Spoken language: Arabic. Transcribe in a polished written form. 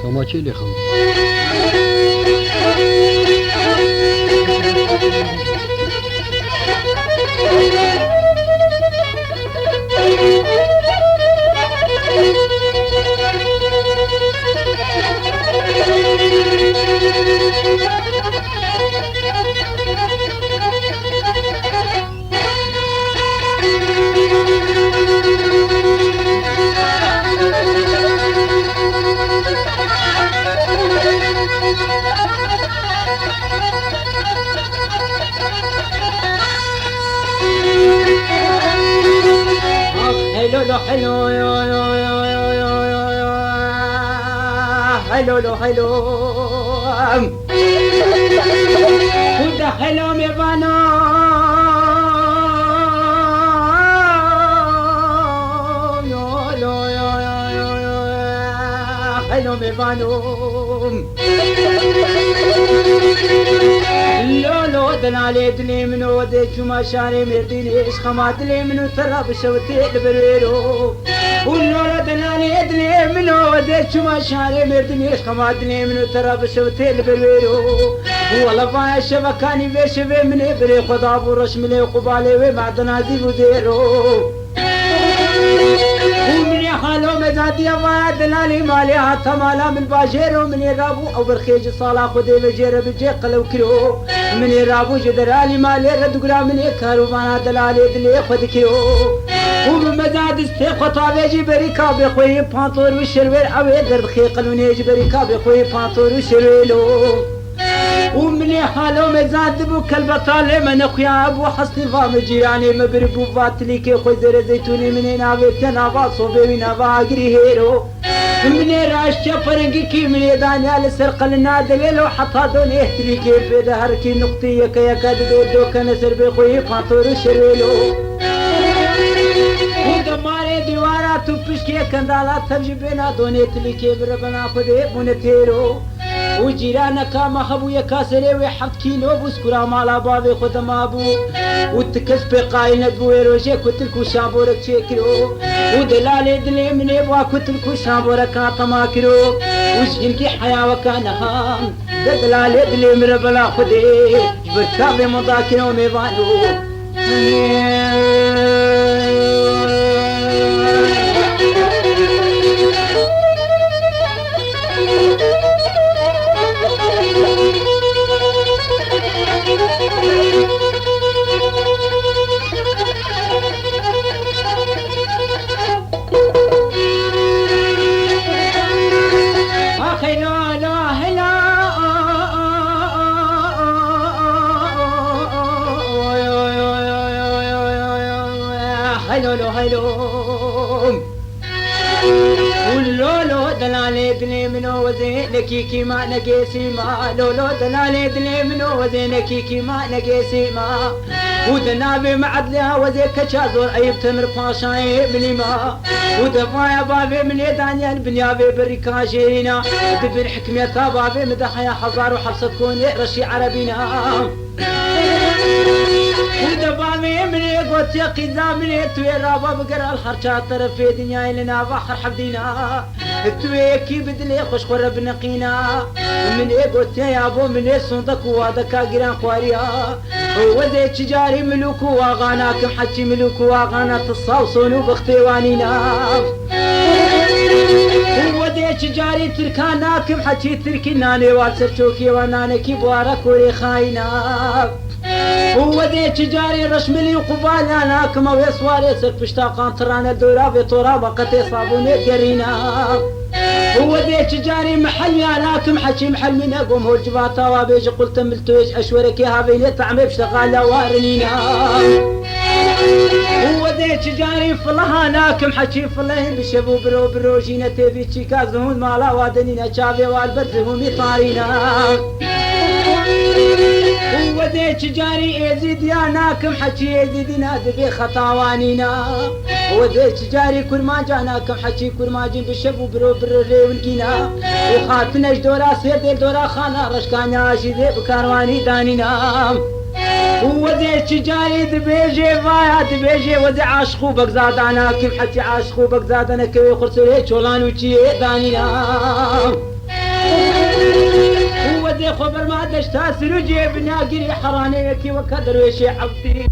تماشي لي خم حلو حلو حلو حلو كنت حلو ميبانو حلو ميبانو لولو دلالي دلي منو ديك ما شاري مرديني ايش خمات لي منو ترى بشوتي البريرو ولولو دلالي دلي منو ديك ما شاري مرديني ايش خمات لي منو ترى بشوتي البريرو والله باي شبكاني بشبي مني بري خدا برش ملي قبالي وبعدنا زي بديرو ومن حالو مزادي ما دلالي مالي حتى مالا من باجيرو من يرابو او برخيج صالا خدي بجير بجي قلو كيلو من يرابو جدرالي مالي ردقرا من يكارو بانا دلالي دلي خد كيلو ومن مزاد استيقو طابيجي بريكا بخوي بانطور وشروير اوي درد خيقلوني يجي بريكا بخوي بانطور وشرويلو ومن حالو مزاد بو كالبطالي من اخويا ابو حسني فام جيراني مبربو فاتلي كي خوي زر زيتوني من نابي تنابا صوبي نابا اقري هيرو من راشا فرنقي كي من دانيال سرقل النادليلو حتى دون يهتلي كيف دهر كي نقطية كي يكاد دو كان سر بخوي فانطور شرويلو ودماري ديوارات وبشكي كندالات تمجبنا دونيتلي كي بربنا خدي بونتيرو وجيرانك ما خبو يكاسري وحفت كيلو بسكرا مالا بابي خدم ابو وتكس بقاينة بويروجي كتلكو شابورك شكرو ودلالي دلي من يبوا كتلكو شابورك عطماكرو وشينكي حياة وكانها دلالي دلي من بلا خدي بركابي مضاكرو ميبانو ولولو دلالي دلي منو وزينكي كي ما نقيسي ما لولو دلالي دلي منو وزينكي كي ما نقيسي ما ودنابي معدلها وزي كشازور عيب تمر باشاي مني ما ودفايا بابي من دانيال بنيابي بريكاجينا دبر حكمية بابي مدحيا حزار وحبسة كوني رشي عربينا ودبامي من قوت يقيزا من توي رابا بقرا الحرشات طرف دنيا لنا بحر حفدينا توي كي بدلي خوش قرب نقينا من قوت يا ابو من صندق وادكا قران خواريا وزي تجاري ملوك واغاناكم حكي ملوك واغانا تصاوصون وبختيوانينا ودي تجاري تركاناكم حكي تركينا نيوال سرچوكي وانانكي بوارا كوري خاينا ودي تجاري رشملي وقبال اناكم ويسواري سر بشتاقان ترانا الدورا بطورا بقتي صابوني قرينا ودي تجاري محل اناكم حكي محل من اقوم هو الجباتا وابيج قلت ملتويج اشورك يا هابيني طعمي بشتغال وارنينا ودي تجاري فلها ناكم حكي فلهم بشبو برو بروجينا تبي تشيكازهون مالا وادنينا شافي والبرزهم يطارينا ودي تجاري ازيد يا ناكم حكي ازيد نادبي خطاوانينا ودي تجاري كل ما جاناكم حكي كل ما جين بشبو برو برو ونكينا وخاتنش دورا سير ديل دورا خانا رشكانيا عاشيدي بكارواني دانينا ودي تجاري دبيجي فايا دبيجي ودي عاشقو بقزاد عناكم حكي عاشقو بقزاد انا كوي خرسولي شولان وشي دانينا هو ذي خبر ما دشتا سرجي بناقري حرانيكي وكدر وشي عبدي